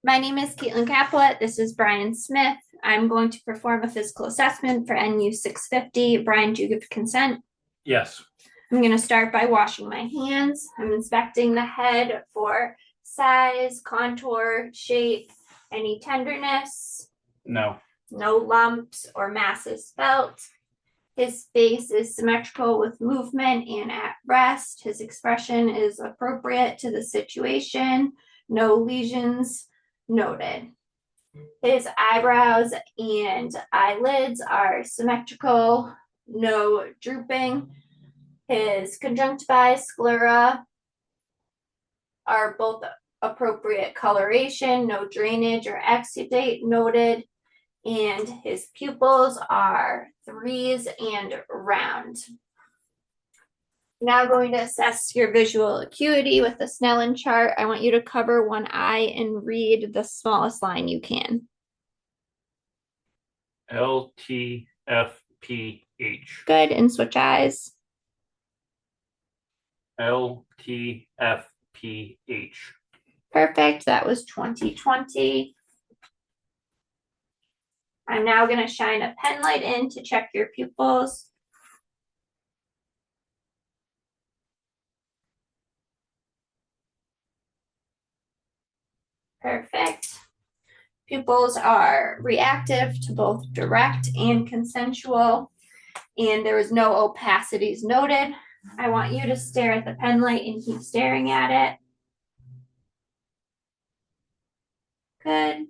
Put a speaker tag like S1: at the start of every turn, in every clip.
S1: My name is Caitlin Caplett. This is Brian Smith. I'm going to perform a physical assessment for NU 650. Brian, do you give consent?
S2: Yes.
S1: I'm going to start by washing my hands. I'm inspecting the head for size, contour, shape, any tenderness.
S2: No.
S1: No lumps or masses felt. His face is symmetrical with movement and at rest. His expression is appropriate to the situation. No lesions noted. His eyebrows and eyelids are symmetrical, no drooping. His conjunctiva, sclera are both appropriate coloration, no drainage or exudate noted. And his pupils are 3s and round. Now going to assess your visual acuity with the Snellen chart. I want you to cover one eye and read the smallest line you can.
S2: LTFPH.
S1: Good, and switch eyes.
S2: LTFPH.
S1: Perfect, that was 20/20. I'm now going to shine a pen light in to check your pupils. Perfect. Pupils are reactive to both direct and consensual, and there was no opacities noted. I want you to stare at the pen light and keep staring at it. Good.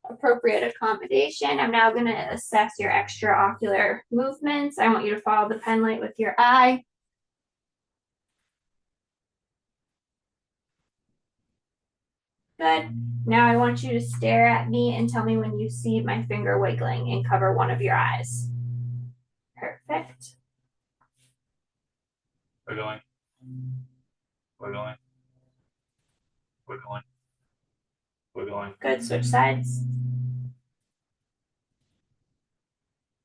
S1: Appropriate accommodation. I'm now going to assess your extraocular movements. I want you to follow the pen light with your eye. Good. Now I want you to stare at me and tell me when you see my finger wiggling and cover one of your eyes. Perfect.
S2: Wiggling. Wiggling. Wiggling. Wiggling.
S1: Good. Switch sides.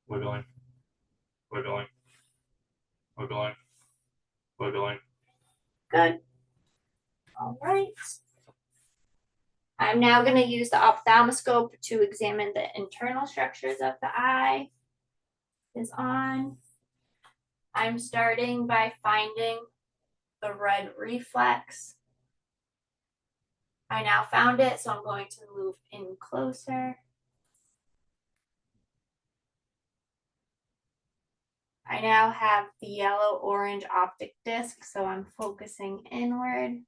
S2: Wiggling. Wiggling. Wiggling. Wiggling.
S1: Good. All right. I'm now going to use the ophthalmoscope to examine the internal structures of the eye. Is on. I'm starting by finding the red reflex. I now found it, so I'm going to move in closer. I now have the yellow-orange optic disc, so I'm focusing inward.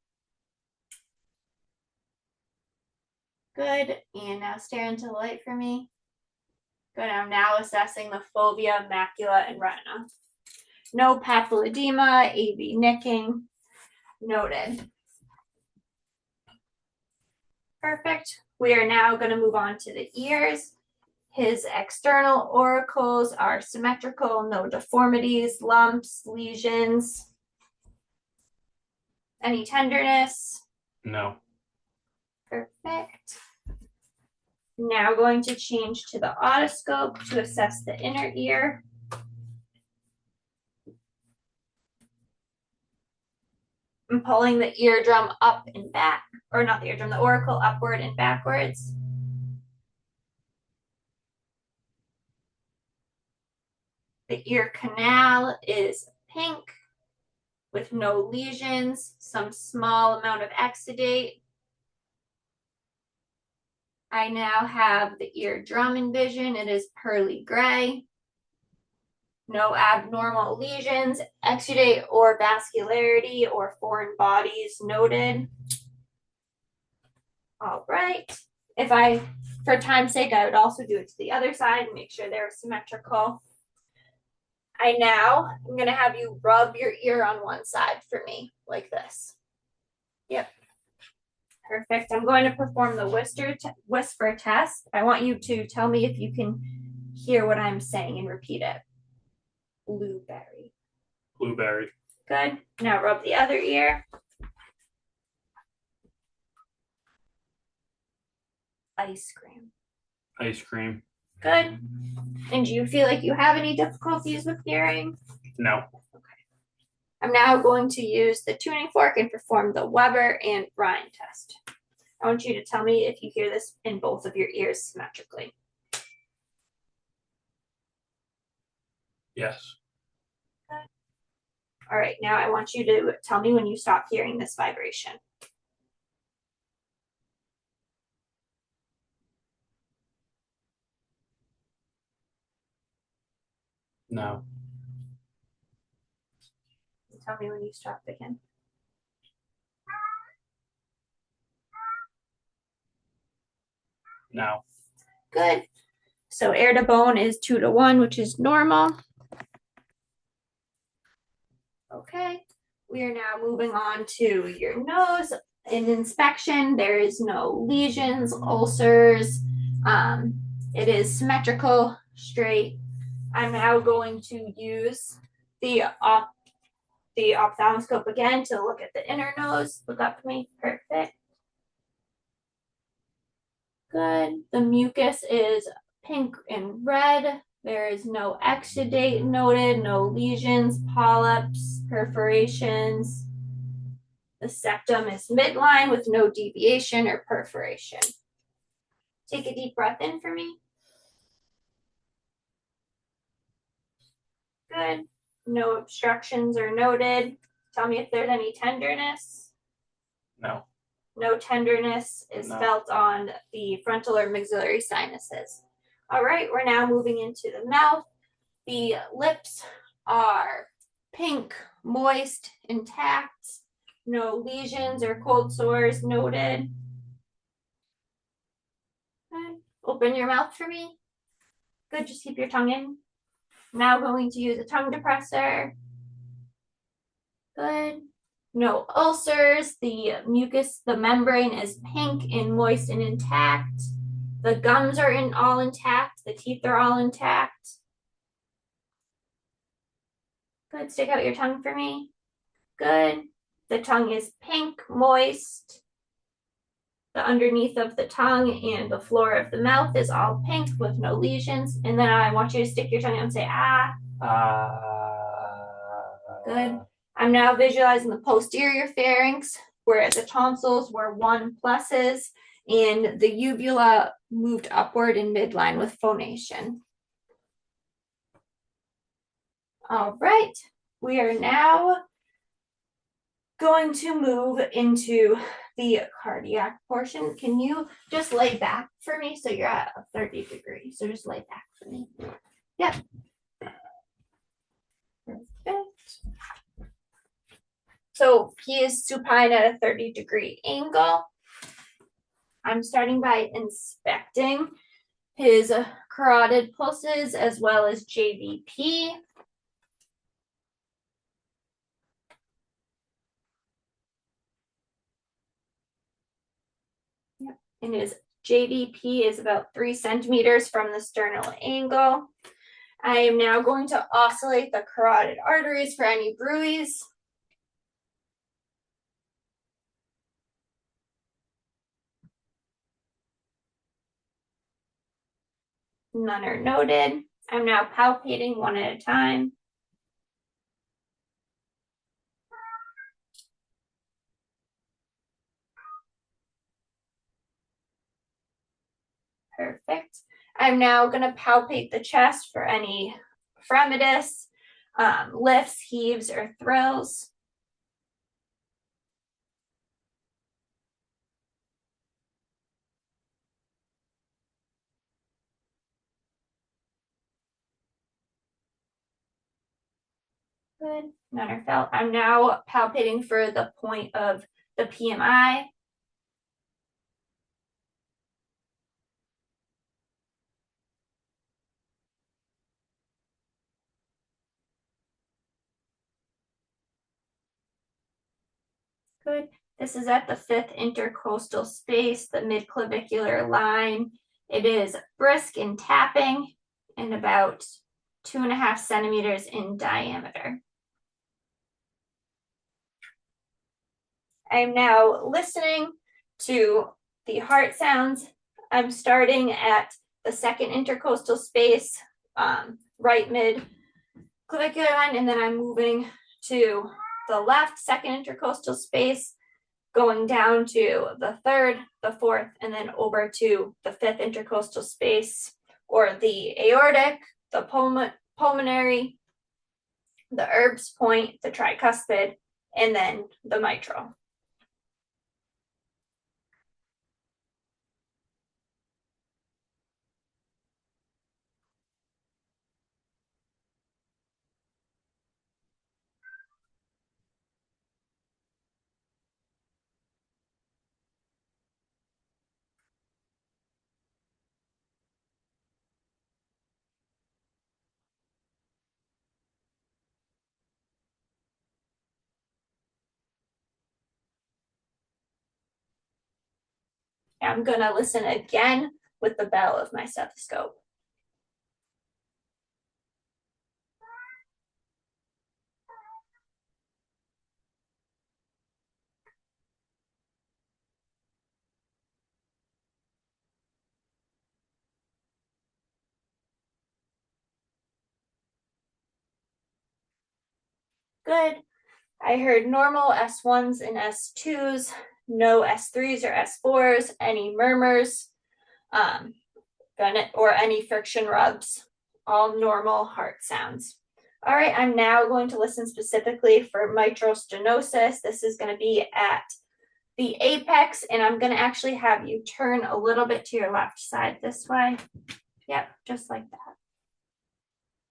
S1: Good, and now stare into the light for me. Good, I'm now assessing the fovea, macula, and retina. No papilledema, AV nicking, noted. Perfect. We are now going to move on to the ears. His external auricles are symmetrical, no deformities, lumps, lesions. Any tenderness?
S2: No.
S1: Perfect. Now going to change to the otoscope to assess the inner ear. I'm pulling the eardrum up and back, or not the eardrum, the auricle upward and backwards. The ear canal is pink with no lesions, some small amount of exudate. I now have the eardrum in vision. It is pearly gray. No abnormal lesions, exudate or vascularity or foreign bodies noted. All right. For time's sake, I would also do it to the other side and make sure they're symmetrical. I'm going to have you rub your ear on one side for me, like this. Yep. Perfect. I'm going to perform the whisper test. I want you to tell me if you can hear what I'm saying and repeat it. Blueberry.
S2: Blueberry.
S1: Good. Now rub the other ear. Ice cream.
S2: Ice cream.
S1: Good. And do you feel like you have any difficulties with hearing?
S2: No.
S1: Okay. I'm now going to use the tuning fork and perform the Weber and Bryan test. I want you to tell me if you hear this in both of your ears symmetrically.
S2: Yes.
S1: All right, now I want you to tell me when you stop hearing this vibration.
S2: No.
S1: Tell me when you stop again.
S2: No.
S1: Good. So air to bone is 2 to 1, which is normal. Okay. We are now moving on to your nose. In inspection, there is no lesions, ulcers. It is symmetrical, straight. I'm now going to use the ophthalmoscope again to look at the inner nose. Look up for me. Perfect. Good. The mucus is pink and red. There is no exudate noted, no lesions, polyps, perforations. The septum is midline with no deviation or perforation. Take a deep breath in for me. Good. No obstructions are noted. Tell me if there's any tenderness.
S2: No.
S1: No tenderness is felt on the frontal or maxillary sinuses. All right, we're now moving into the mouth. The lips are pink, moist, intact. No lesions or cold sores noted. Good. Open your mouth for me. Good, just keep your tongue in. Now going to use a tongue depressor. Good. No ulcers. The mucus, the membrane is pink and moist and intact. The gums are all intact. The teeth are all intact. Good. Stick out your tongue for me. Good. The tongue is pink, moist. The underneath of the tongue and the floor of the mouth is all pink with no lesions. And then I want you to stick your tongue out and say, ah. Good. I'm now visualizing the posterior pharynx, where the tonsils were 1 pluses, and the uvula moved upward in midline with phonation. All right, we are now going to move into the cardiac portion. Can you just lay back for me? So you're at a 30 degree. So just lay back for me. Yep. Perfect. So he is supine at a 30-degree angle. I'm starting by inspecting his carotid pulses as well as JVP. Yep. And his JVP is about 3 centimeters from the sternal angle. I am now going to oscillate the carotid arteries for any bruits. None are noted. I'm now palpating one at a time. Perfect. I'm now going to palpate the chest for any fremitus, lifts, heaves, or thrills. Good. None are felt. I'm now palpating for the point of the PMI. Good. This is at the 5th intercostal space, the midclavicular line. It is brisk in tapping and about 2.5 centimeters in diameter. I'm now listening to the heart sounds. I'm starting at the 2nd intercostal space, right mid clavicular line, and then I'm moving to the left 2nd intercostal space, going down to the third, the fourth, and then over to the fifth intercostal space, or the aortic, the pulmonary, the Erb's point, the tricuspid, and then the mitral. I'm going to listen again with the bell of my stethoscope. Good. I heard normal S1s and S2s, no S3s or S4s, any murmurs, or any friction rubs, all normal heart sounds. All right, I'm now going to listen specifically for mitral stenosis. This is going to be at the apex, and I'm going to actually have you turn a little bit to your left side this way. Yep, just like that.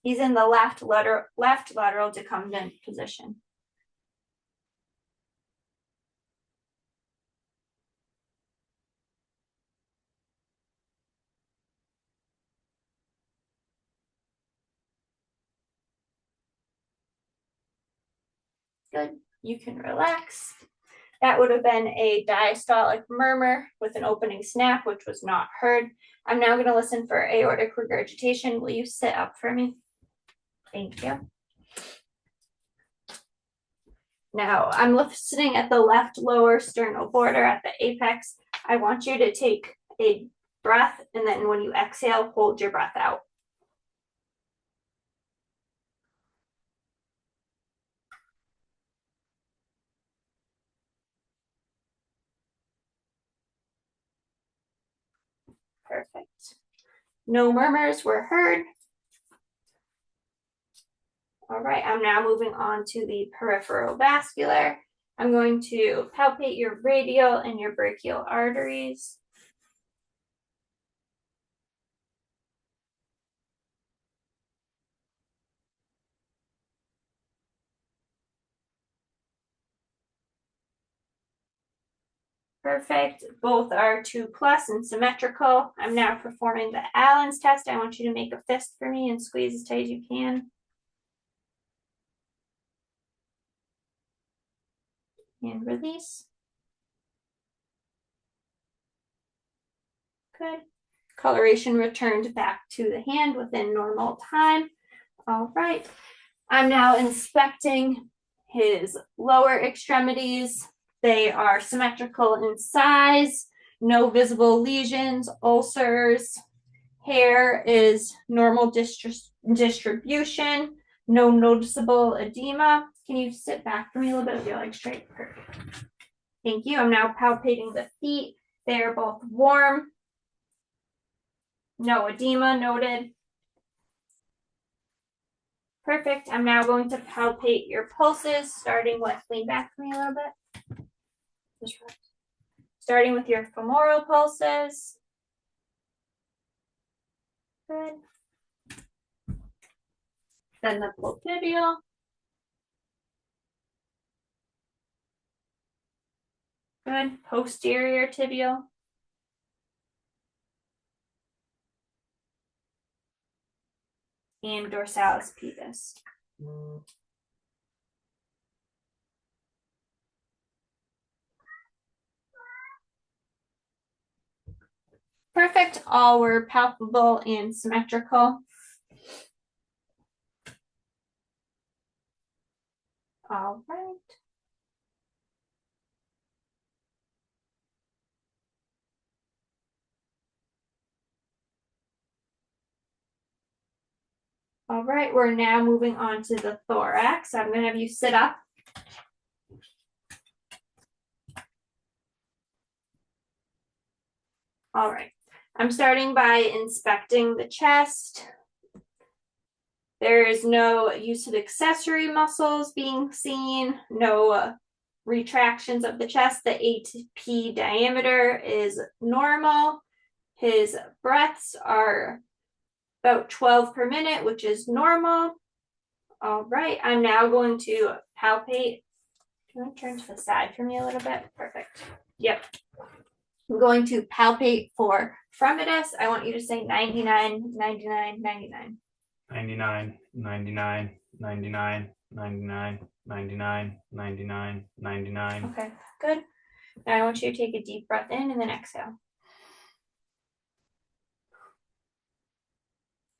S1: He's in the left lateral decumbent position. Good. You can relax. That would have been a diastolic murmur with an opening snap, which was not heard. I'm now going to listen for aortic regurgitation. Will you sit up for me? Thank you. Now, I'm listening at the left lower sternal border at the apex. I want you to take a breath, and then when you exhale, hold your breath out. Perfect. No murmurs were heard. All right, I'm now moving on to the peripheral vascular. I'm going to palpate your radial and your brachial arteries. Perfect. Both are 2+ and symmetrical. I'm now performing the Allen's test. I want you to make a fist for me and squeeze as tight as you can. And release. Good. Coloration returned back to the hand within normal time. All right. I'm now inspecting his lower extremities. They are symmetrical in size, no visible lesions, ulcers. Hair is normal distribution, no noticeable edema. Can you sit back for me a little bit with your legs straight? Perfect. Thank you. I'm now palpating the feet. They are both warm. No edema noted. Perfect. I'm now going to palpate your pulses, starting with, lean back for me a little bit. Starting with your femoral pulses. Good. Then the popliteal. Good. Posterior tibial. And dorsalis pubis. Perfect. All were palpable and symmetrical. All right. All right, we're now moving on to the thorax. I'm going to have you sit up. All right. I'm starting by inspecting the chest. There is no use of accessory muscles being seen, no retractions of the chest. The AP diameter is normal. His breaths are about 12 per minute, which is normal. All right, I'm now going to palpate. Do you want to turn to the side for me a little bit? Perfect. Yep. I'm going to palpate for fremitus. I want you to say 99, 99, 99.
S2: 99, 99, 99, 99, 99, 99, 99.
S1: Okay, good. Now I want you to take a deep breath in and then exhale.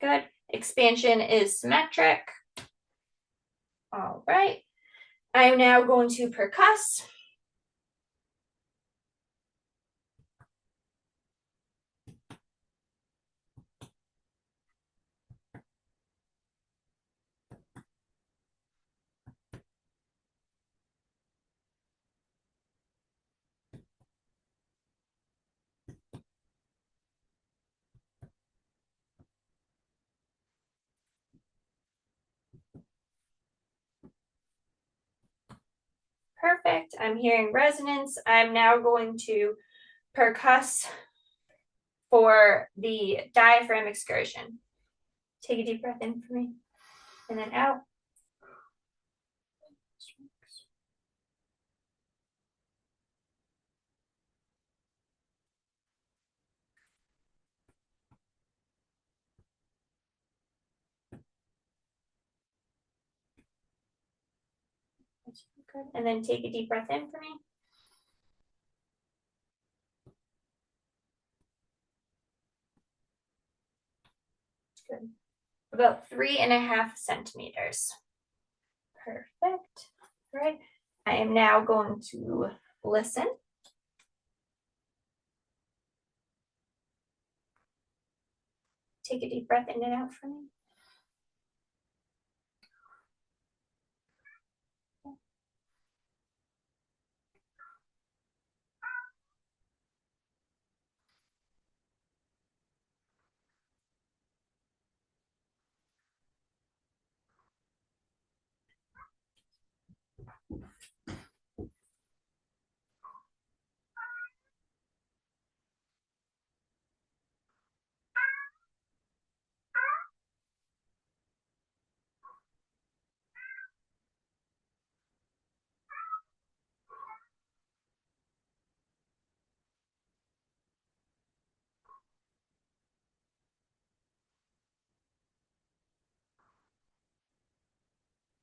S1: Good. Expansion is symmetric. All right. I am now going to percuss. Perfect. I'm hearing resonance. I'm now going to percuss for the diaphragm excursion. Take a deep breath in for me and then out. Good. And then take a deep breath in for me. Good. About 3.5 centimeters. Perfect. All right. I am now going to listen. Take a deep breath in and out for me.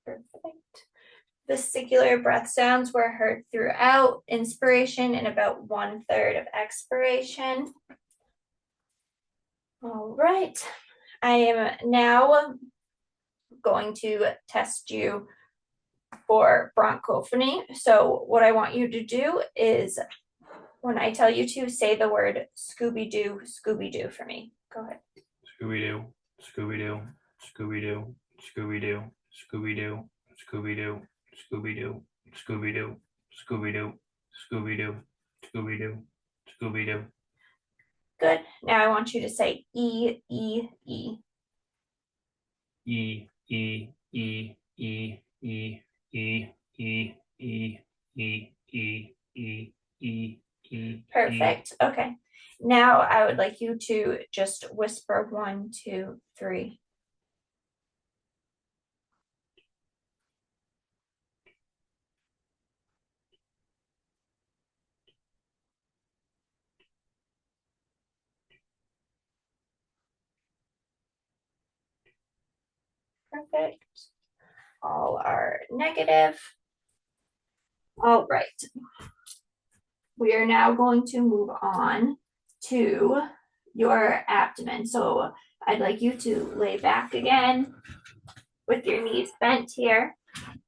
S1: Perfect. Vesicular breath sounds were heard throughout inspiration and about 1/3 of expiration. All right. I am now going to test you for bronchophony. So what I want you to do is when I tell you to, say the word Scooby-Doo, Scooby-Doo for me. Go ahead.
S2: Scooby-Doo, Scooby-Doo, Scooby-Doo, Scooby-Doo, Scooby-Doo, Scooby-Doo, Scooby-Doo, Scooby-Doo, Scooby-Doo, Scooby-Doo, Scooby-Doo, Scooby-Doo.
S1: Good. Now I want you to say E, E, E.
S2: E, E, E, E, E, E, E, E, E, E, E, E, E.
S1: Perfect. Okay. Now I would like you to just whisper 1, 2, 3. Perfect. All are negative. All right. We are now going to move on to your abdomen. So I'd like you to lay back again with your knees bent here.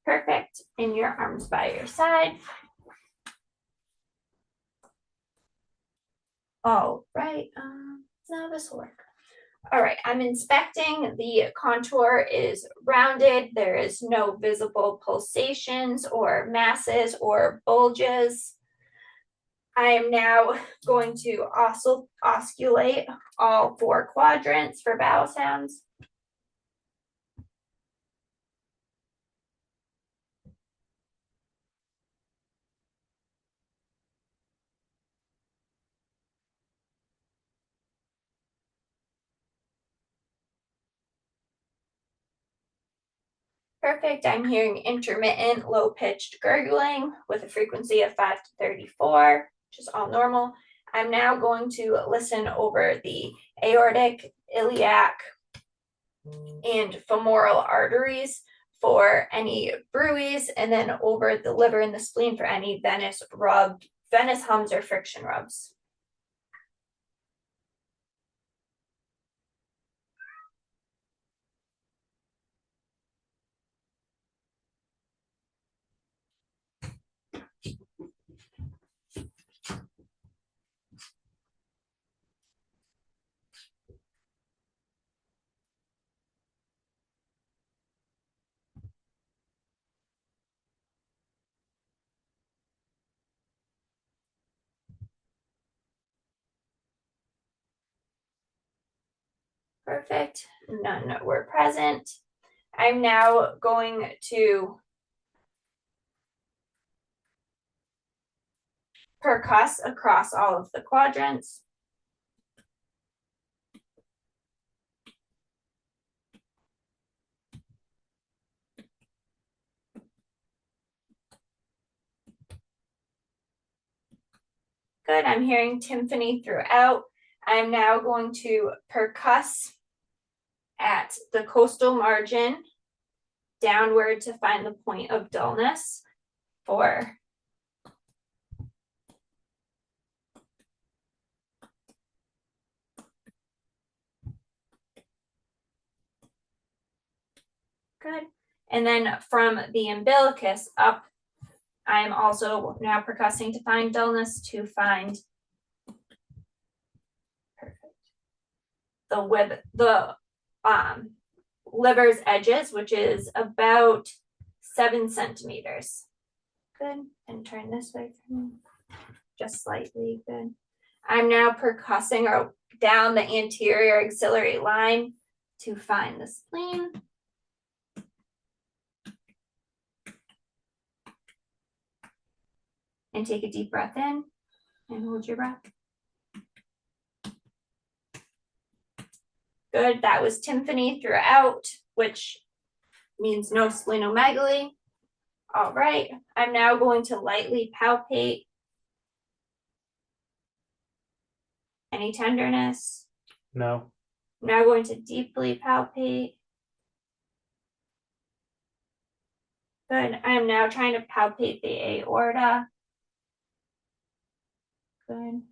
S1: Perfect. And your arms by your side. All right. Now this will work. All right, I'm inspecting. The contour is rounded. There is no visible pulsations or masses or bulges. I am now going to osculate all 4 quadrants for vowel sounds. Perfect. I'm hearing intermittent, low-pitched gurgling with a frequency of 5 to 34, which is all normal. I'm now going to listen over the aortic, iliac, and femoral arteries for any bruits, and then over the liver and the spleen for any venous hums or friction rubs. Perfect. None were present. I'm now going to percuss across all of the quadrants. Good. I'm hearing timpani throughout. I'm now going to percuss at the costal margin downward to find the point of dullness for good. And then from the umbilicus up, I'm also now percussing to find dullness to find the liver's edges, which is about 7 centimeters. Good. And turn this way for me. Just slightly. Good. I'm now percussing down the anterior axillary line to find the spleen. And take a deep breath in and hold your breath. Good. That was timpani throughout, which means no splenomegaly. All right. I'm now going to lightly palpate any tenderness.
S2: No.
S1: I'm now going to deeply palpate. Good. I am now trying to palpate the aorta. Good.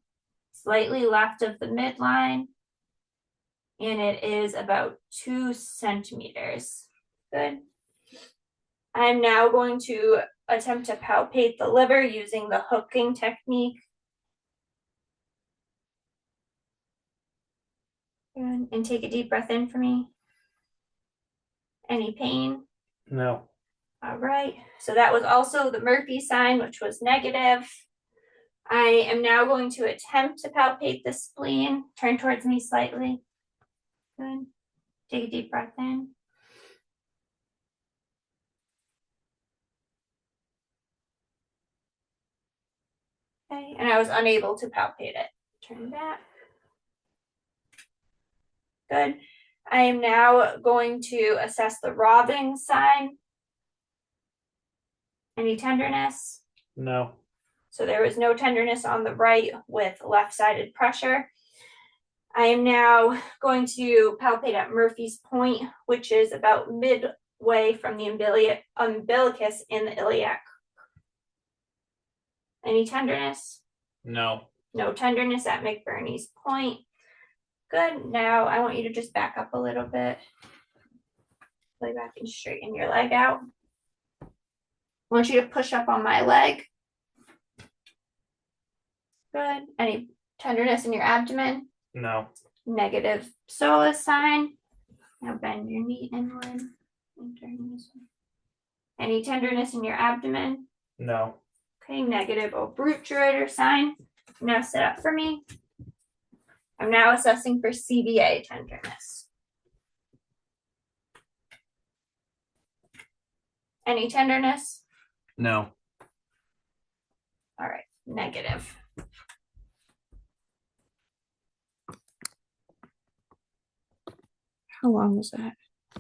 S1: Slightly left of the midline. And it is about 2 centimeters. Good. I'm now going to attempt to palpate the liver using the hooking technique. Good. And take a deep breath in for me. Any pain?
S2: No.
S1: All right. So that was also the Murphy sign, which was negative. I am now going to attempt to palpate the spleen. Turn towards me slightly. Good. Take a deep breath in. Okay. And I was unable to palpate it. Turn back. Good. I am now going to assess the robbing sign. Any tenderness?
S2: No.
S1: So there was no tenderness on the right with left-sided pressure. I am now going to palpate at Murphy's point, which is about midway from the umbilicus in the iliac. Any tenderness?
S2: No.
S1: No tenderness at McBurney's point. Good. Now I want you to just back up a little bit. Lay back and straighten your leg out. I want you to push up on my leg. Good. Any tenderness in your abdomen?
S2: No.
S1: Negative Solis sign. Now bend your knee inward and turn this way. Any tenderness in your abdomen?
S2: No.
S1: Okay, negative Obrutrator sign. Now sit up for me. I'm now assessing for CVA tenderness. Any tenderness?
S2: No.
S1: All right, negative. How long was that?